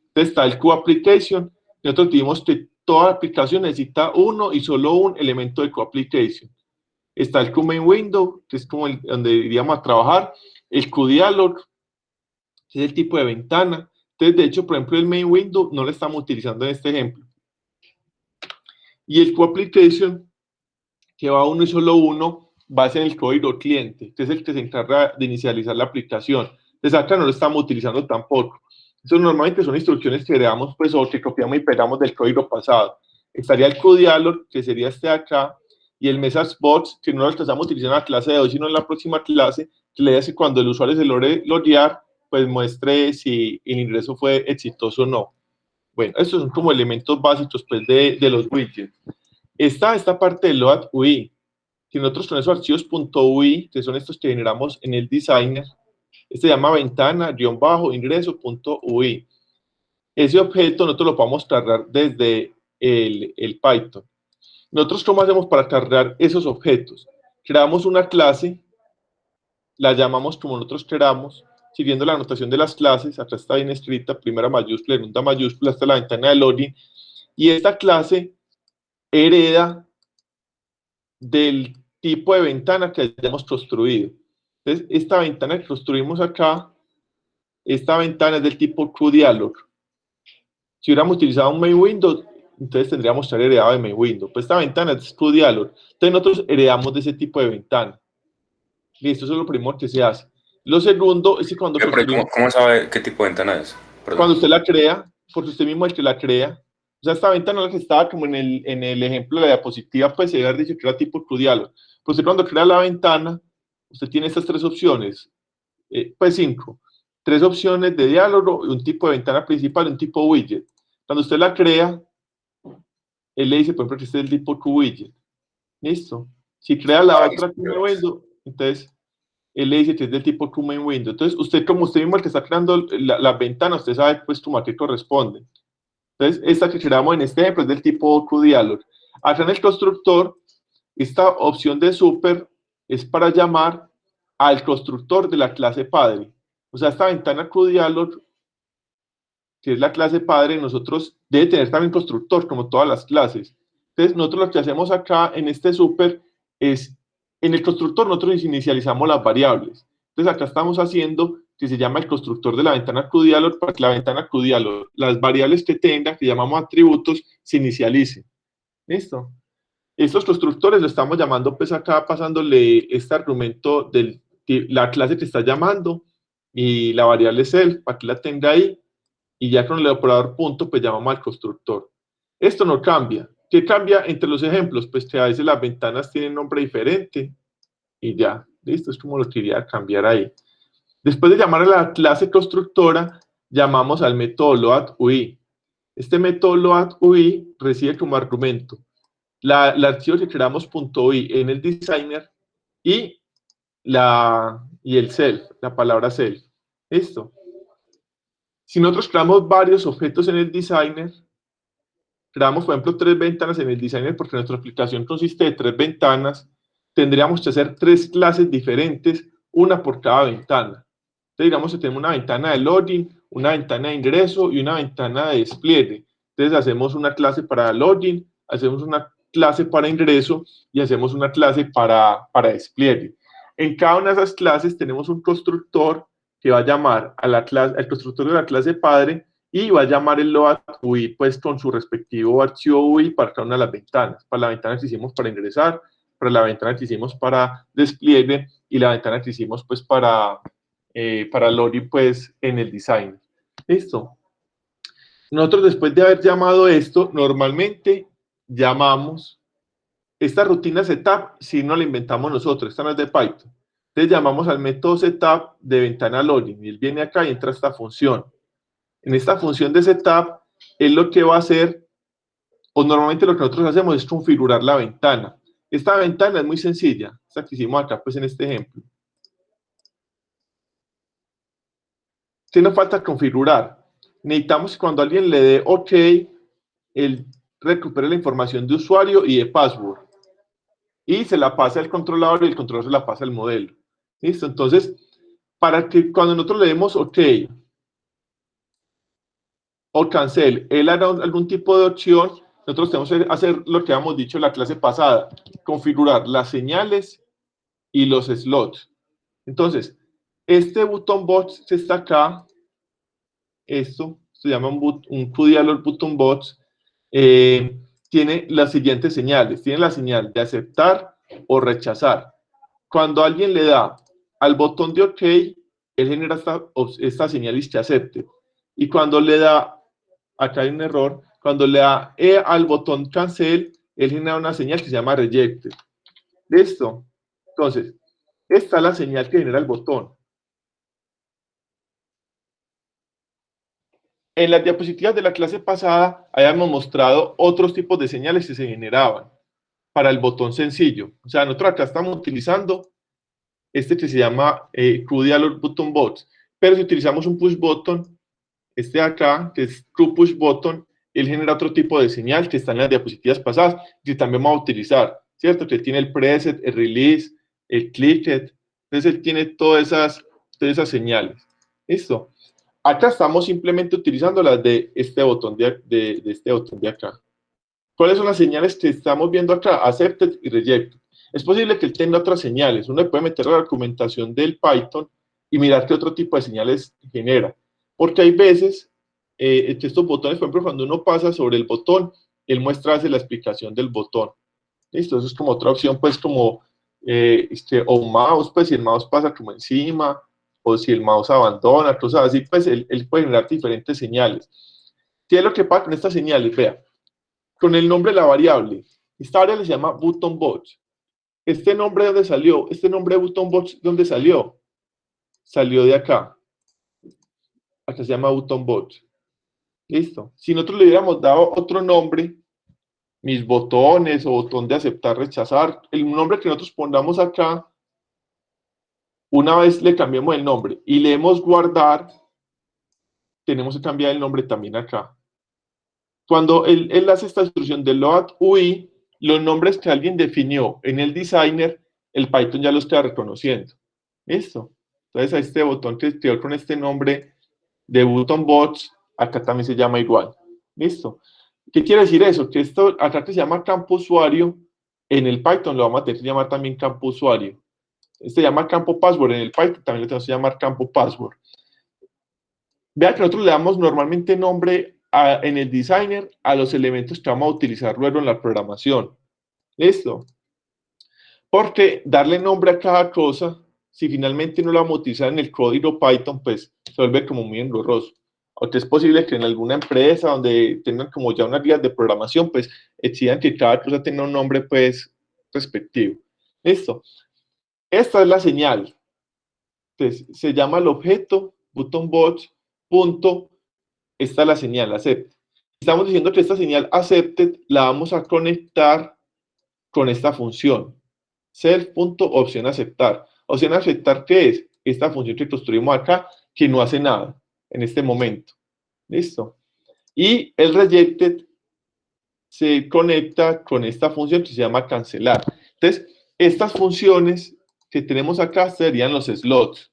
Entonces está el QApplication. Nosotros dijimos que toda aplicación necesita uno y solo un elemento de QApplication. Está el QMain Window, que es como donde iríamos a trabajar. El QDialog, que es el tipo de ventana. Entonces, de hecho, por ejemplo, el Main Window no lo estamos utilizando en este ejemplo. Y el QApplication, que va uno y solo uno, va a ser el código cliente, que es el que se encarga de inicializar la aplicación. Entonces, acá no lo estamos utilizando tampoco. Eso normalmente son instrucciones que creamos pues, o que copiamos y pegamos del código pasado. Estaría el QDialog, que sería este de acá, y el message box, que no lo estamos utilizando en la clase de hoy, sino en la próxima clase, que le dice que cuando el usuario se logre loguear, pues muestre si el ingreso fue exitoso o no. Bueno, estos son como elementos básicos pues, de los widgets. Esta parte de load UI, que nosotros con esos archivos .ui, que son estos que generamos en el designer, se llama ventana-ingreso.ui. Ese objeto nosotros lo podemos cargar desde el Python. Nosotros, ¿cómo hacemos para cargar esos objetos? Creamos una clase, la llamamos como nosotros queramos, siguiendo la anotación de las clases. Acá está bien escrita, primera mayúscula, segunda mayúscula, esta es la ventana de login, y esta clase hereda del tipo de ventana que hayamos construido. Entonces, esta ventana que construimos acá, esta ventana es del tipo QDialog. Si hubiéramos utilizado un main window, entonces tendríamos que haber heredado de main window. Pues esta ventana es QDialog. Entonces nosotros heredamos de ese tipo de ventana. Listo, eso es lo primero que se hace. Lo segundo es que cuando... ¿Cómo sabe qué tipo de ventana es? Perdón. Cuando usted la crea, porque usted mismo es el que la crea. O sea, esta ventana que estaba como en el ejemplo de la diapositiva, pues se había dicho que era tipo QDialog. Pues usted cuando crea la ventana, usted tiene estas tres opciones, pues 5. 3 opciones de diálogo, un tipo de ventana principal y un tipo widget. Cuando usted la crea, él le dice, por ejemplo, que este es el tipo QWidget. ¿Listo? Si crea la otra QMainWindow, entonces él le dice que es del tipo QMainWindow. Entonces, usted, como usted mismo el que está creando la ventana, usted sabe pues como a qué corresponde. Entonces, esta que creamos en este ejemplo es del tipo QDialog. Acá en el constructor, esta opción de super es para llamar al constructor de la clase padre. O sea, esta ventana QDialog, que es la clase padre, nosotros debe tener también constructor, como todas las clases. Entonces, nosotros lo que hacemos acá en este super es, en el constructor nosotros inicializamos las variables. Entonces, acá estamos haciendo que se llama el constructor de la ventana QDialog para que la ventana QDialog, las variables que tenga, que llamamos atributos, se inicialicen. ¿Listo? Estos constructores lo estamos llamando, pues acá pasándole este argumento de la clase que está llamando y la variable self, para que la tenga ahí, y ya con el operador punto, pues llamamos al constructor. Esto no cambia. ¿Qué cambia entre los ejemplos? Pues que a veces las ventanas tienen nombre diferente y ya. Listo, es como lo quería cambiar ahí. Después de llamar a la clase constructora, llamamos al método loadUI. Este método loadUI recibe como argumento el archivo que creamos .ui en el designer y el self, la palabra self. ¿Listo? Si nosotros creamos varios objetos en el designer, creamos, por ejemplo, 3 ventanas en el designer porque nuestra aplicación consiste de 3 ventanas, tendríamos que hacer 3 clases diferentes, una por cada ventana. Entonces, digamos que tenemos una ventana de login, una ventana de ingreso y una ventana de despliegue. Entonces, hacemos una clase para login, hacemos una clase para ingreso y hacemos una clase para despliegue. En cada una de esas clases tenemos un constructor que va a llamar a la clase, al constructor de la clase padre y va a llamar el loadUI pues con su respectivo archivo UI para cada una de las ventanas. Para la ventana que hicimos para ingresar, para la ventana que hicimos para despliegue y la ventana que hicimos pues para login pues en el design. ¿Listo? Nosotros después de haber llamado esto, normalmente llamamos esta rutina setup, si no la inventamos nosotros, esta no es de Python. Entonces llamamos al método setup de ventana login y él viene acá y entra a esta función. En esta función de setup, él lo que va a hacer, o normalmente lo que nosotros hacemos es configurar la ventana. Esta ventana es muy sencilla, esta que hicimos acá pues en este ejemplo. ¿Qué nos falta configurar? Necesitamos que cuando alguien le dé OK, él recupere la información de usuario y de password. Y se la pasa al controlador y el controlador se la pasa al modelo. ¿Listo? Entonces, para que cuando nosotros le demos OK o cancel, él hará algún tipo de opción, nosotros tenemos que hacer lo que habíamos dicho en la clase pasada, configurar las señales y los slots. Entonces, este button box que está acá, esto se llama un QDialog button box, tiene las siguientes señales. Tiene la señal de aceptar o rechazar. Cuando alguien le da al botón de OK, él genera esta señal y se acepte. Y cuando le da, acá hay un error, cuando le da al botón cancel, él genera una señal que se llama rejected. ¿Listo? Entonces, esta es la señal que genera el botón. En las diapositivas de la clase pasada habíamos mostrado otros tipos de señales que se generaban para el botón sencillo. O sea, nosotros acá estamos utilizando este que se llama QDialog Button Bots, pero si utilizamos un push button, este de acá, que es True Push Button, él genera otro tipo de señal que está en las diapositivas pasadas, que también vamos a utilizar, ¿cierto? Que tiene el preset, el release, el clicked, entonces él tiene todas esas señales. ¿Listo? Acá estamos simplemente utilizando las de este botón de este botón de acá. ¿Cuáles son las señales que estamos viendo acá? Accepted y rejected. Es posible que él tenga otras señales. Uno puede meter a la documentación del Python y mirar qué otro tipo de señales genera. Porque hay veces, estos botones, por ejemplo, cuando uno pasa sobre el botón, él muestra la explicación del botón. ¿Listo? Eso es como otra opción, pues como, o un mouse, pues si el mouse pasa como encima, o si el mouse abandona, cosas así, pues él puede generar diferentes señales. ¿Qué es lo que pasa con estas señales? Vea, con el nombre de la variable. Esta variable se llama ButtonBots. ¿Este nombre de dónde salió? Este nombre de ButtonBots, ¿dónde salió? Salió de acá. Acá se llama ButtonBots. Listo. Si nosotros le hubiéramos dado otro nombre, mis botones o botón de aceptar, rechazar, el nombre que nosotros pongamos acá, una vez le cambiemos el nombre y le demos guardar, tenemos que cambiar el nombre también acá. Cuando él hace esta instrucción de load UI, los nombres que alguien definió en el designer, el Python ya los está reconociendo. ¿Listo? Entonces a este botón que escribió con este nombre de ButtonBots, acá también se llama igual. ¿Listo? ¿Qué quiere decir eso? Que esto acá que se llama campo usuario, en el Python lo vamos a tener que llamar también campo usuario. Este se llama campo password, en el Python también lo tenemos que llamar campo password. Vea que nosotros le damos normalmente nombre en el designer a los elementos que vamos a utilizar luego en la programación. ¿Listo? Porque darle nombre a cada cosa, si finalmente no lo vamos a utilizar en el código Python, pues se vuelve como muy engorroso. Aunque es posible que en alguna empresa donde tengan como ya unas guías de programación, pues exijan que cada cosa tenga un nombre pues respectivo. ¿Listo? Esta es la señal. Entonces, se llama el objeto ButtonBots. Esta es la señal accept. Estamos diciendo que esta señal accepted la vamos a conectar con esta función self.opción aceptar. Opción aceptar, ¿qué es? Esta función que construimos acá, que no hace nada en este momento. ¿Listo? Y el rejected se conecta con esta función que se llama cancelar. Entonces, estas funciones que tenemos acá serían los slots.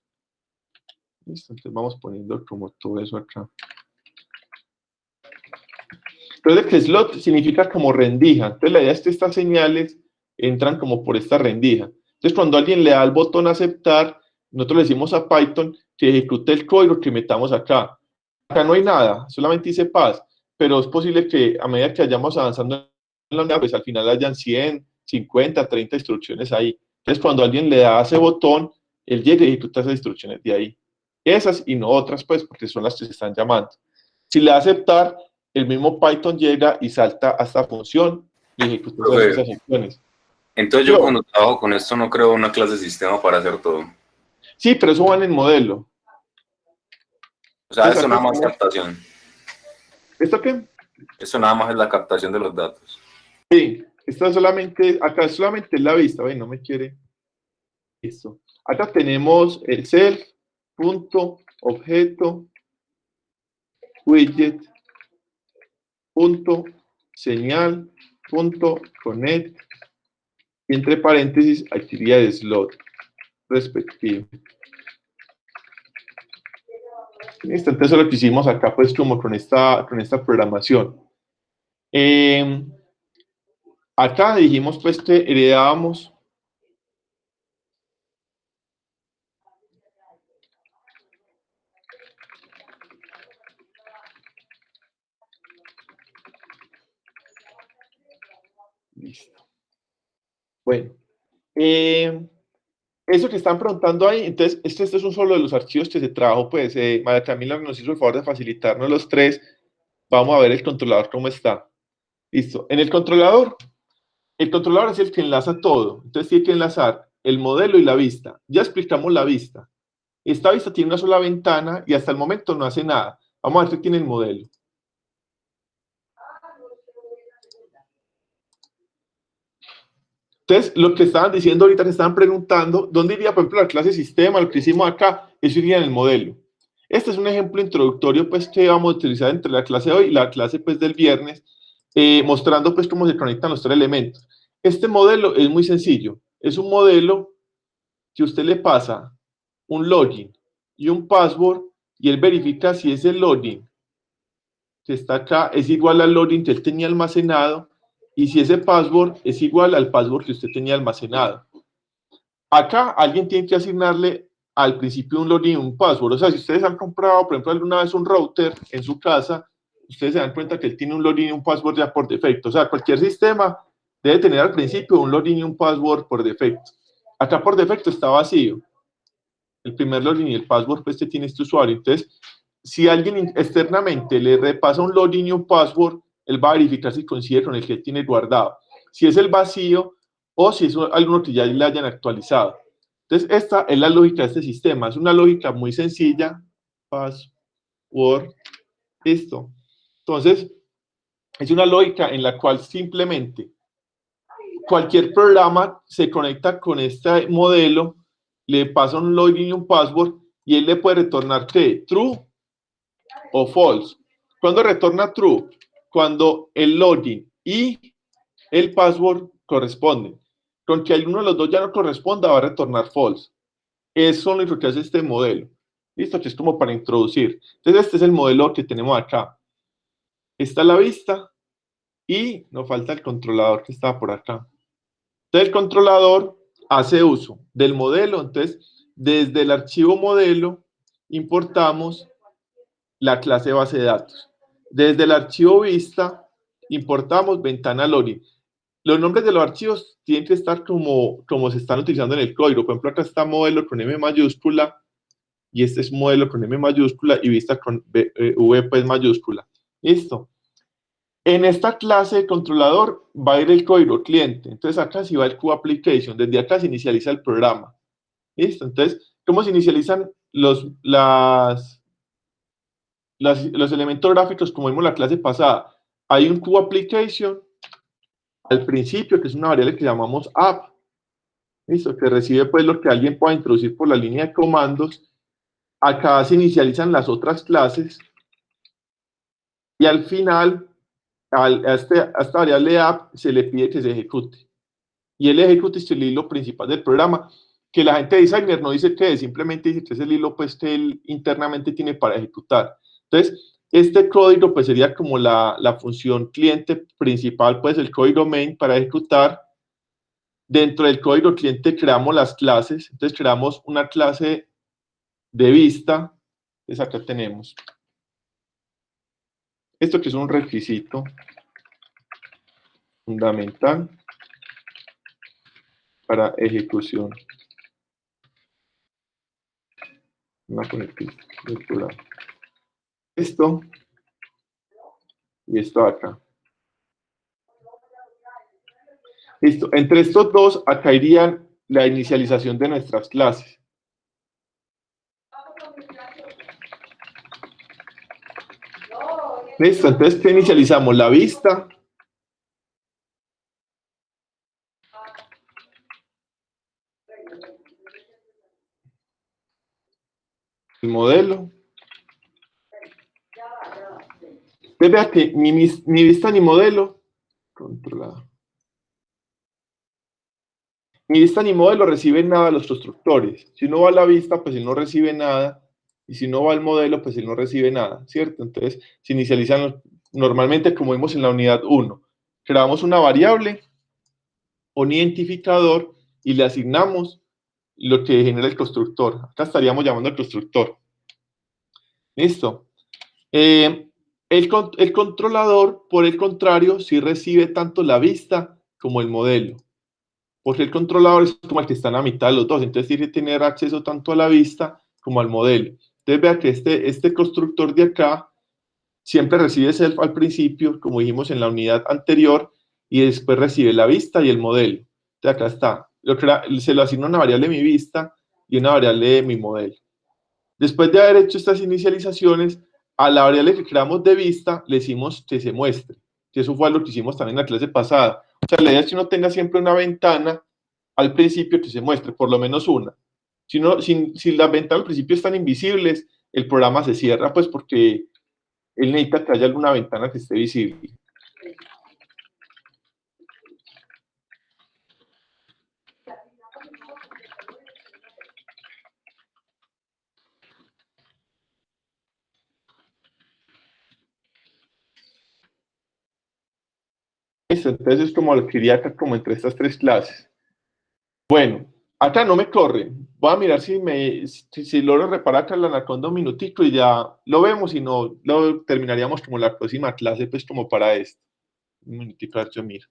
¿Listo? Entonces vamos poniendo como todo eso acá. Entonces, que slot significa como rendija. Entonces, la idea es que estas señales entran como por esta rendija. Entonces, cuando alguien le da el botón aceptar, nosotros le decimos a Python que ejecute el código que metamos acá. Acá no hay nada, solamente dice pass, pero es posible que a medida que vayamos avanzando en la unidad, pues al final hayan 100, 50, 30 instrucciones ahí. Entonces, cuando alguien le da ese botón, él llega y ejecuta esas instrucciones de ahí. Esas y no otras, pues, porque son las que se están llamando. Si le da aceptar, el mismo Python llega y salta a esta función y ejecuta esas funciones. Entonces yo cuando trabajo con esto no creo una clase de sistema para hacer todo. Sí, pero eso va en el modelo. O sea, esto nada más es captación. ¿Esto qué? Esto nada más es la captación de los datos. Sí, esto solamente, acá solamente es la vista, ¿ven? No me quiere. Listo. Acá tenemos el self.objeto widget señal connect y entre paréntesis actividad de slot respectivo. Listo, entonces lo que hicimos acá pues como con esta programación. Acá dijimos pues que heredábamos listo. Bueno, eso que están preguntando ahí, entonces, este es un solo de los archivos que se trajo, pues, María Camila nos hizo el favor de facilitarnos los tres. Vamos a ver el controlador cómo está. Listo. En el controlador El controlador es el que enlaza todo, entonces tiene que enlazar el modelo y la vista. Ya explicamos la vista. Esta vista tiene una sola ventana y hasta el momento no hace nada. Vamos a ver qué tiene el modelo. Entonces, lo que estaban diciendo ahorita, que estaban preguntando, ¿dónde iría, por ejemplo, la clase sistema, lo que hicimos acá? Eso iría en el modelo. Este es un ejemplo introductorio, pues, que vamos a utilizar entre la clase de hoy y la clase, pues, del viernes, mostrando, pues, cómo se conectan los tres elementos. Este modelo es muy sencillo. Es un modelo que usted le pasa un login y un password, y él verifica si ese login que está acá es igual al login que él tenía almacenado, y si ese password es igual al password que usted tenía almacenado. Acá alguien tiene que asignarle al principio un login y un password. O sea, si ustedes han comprado, por ejemplo, alguna vez un router en su casa, ustedes se dan cuenta que él tiene un login y un password ya por defecto. O sea, cualquier sistema debe tener al principio un login y un password por defecto. Acá por defecto está vacío. El primer login y el password, pues, tiene este usuario. Entonces, si alguien externamente le repasa un login y un password, él va a verificar si coincide con el que tiene guardado. Si es el vacío o si es alguno que ya le hayan actualizado. Entonces, esta es la lógica de este sistema. Es una lógica muy sencilla. Password. Listo. Entonces, es una lógica en la cual simplemente cualquier programa se conecta con este modelo, le pasa un login y un password, y él le puede retornar ¿qué? True o false. ¿Cuándo retorna true? Cuando el login y el password corresponden. Con que alguno de los dos ya no corresponda, va a retornar false. Eso es lo que hace este modelo. Listo, que es como para introducir. Entonces, este es el modelo que tenemos acá. Está la vista y nos falta el controlador que está por acá. Entonces, el controlador hace uso del modelo. Entonces, desde el archivo modelo importamos la clase base de datos. Desde el archivo vista importamos ventana login. Los nombres de los archivos tienen que estar como se están utilizando en el código. Por ejemplo, acá está modelo con M mayúscula y este es modelo con M mayúscula y vista con V pues mayúscula. Listo. En esta clase de controlador va a ir el código cliente. Entonces acá sí va el QApplication. Desde acá se inicializa el programa. Listo. Entonces, ¿cómo se inicializan los elementos gráficos como vimos en la clase pasada? Hay un QApplication al principio, que es una variable que llamamos app. Listo, que recibe pues lo que alguien pueda introducir por la línea de comandos. Acá se inicializan las otras clases. Y al final, a esta variable app se le pide que se ejecute. Y él ejecuta el hilo principal del programa, que la gente de Designer no dice qué es, simplemente dice que es el hilo pues, que él internamente tiene para ejecutar. Entonces, este código pues, sería como la función cliente principal, pues el código main para ejecutar. Dentro del código cliente creamos las clases. Entonces, creamos una clase de vista. Entonces, acá tenemos esto que es un requisito fundamental para ejecución. Una conectividad. Esto y esto acá. Listo. Entre estos dos, acá irían la inicialización de nuestras clases. Listo. Entonces, ¿qué inicializamos? La vista. El modelo. Entonces, vea que ni vista ni modelo. Controlado. Ni vista ni modelo reciben nada de los constructores. Si uno va a la vista, pues él no recibe nada. Y si uno va al modelo, pues él no recibe nada, ¿cierto? Entonces, se inicializan normalmente como vimos en la unidad 1. Creamos una variable, un identificador, y le asignamos lo que genera el constructor. Acá estaríamos llamando al constructor. ¿Listo? El controlador, por el contrario, sí recibe tanto la vista como el modelo. Porque el controlador es como el que está en la mitad de los dos. Entonces, tiene que tener acceso tanto a la vista como al modelo. Entonces, vea que este constructor de acá siempre recibe self al principio, como dijimos en la unidad anterior, y después recibe la vista y el modelo. Entonces acá está, se lo asigna una variable de mi vista y una variable de mi modelo. Después de haber hecho estas inicializaciones, a la variable que creamos de vista le decimos que se muestre, que eso fue lo que hicimos también en la clase pasada. O sea, la idea es que uno tenga siempre una ventana al principio que se muestre, por lo menos una. Si las ventanas al principio están invisibles, el programa se cierra, pues porque él necesita que haya alguna ventana que esté visible. Entonces es como lo que iría acá como entre estas tres clases. Bueno, acá no me corre. Voy a mirar si logro reparar acá el anaconda un minutico y ya lo vemos, y no lo terminaríamos como la próxima clase, pues como para esto. Un minutico, a ver, yo miro.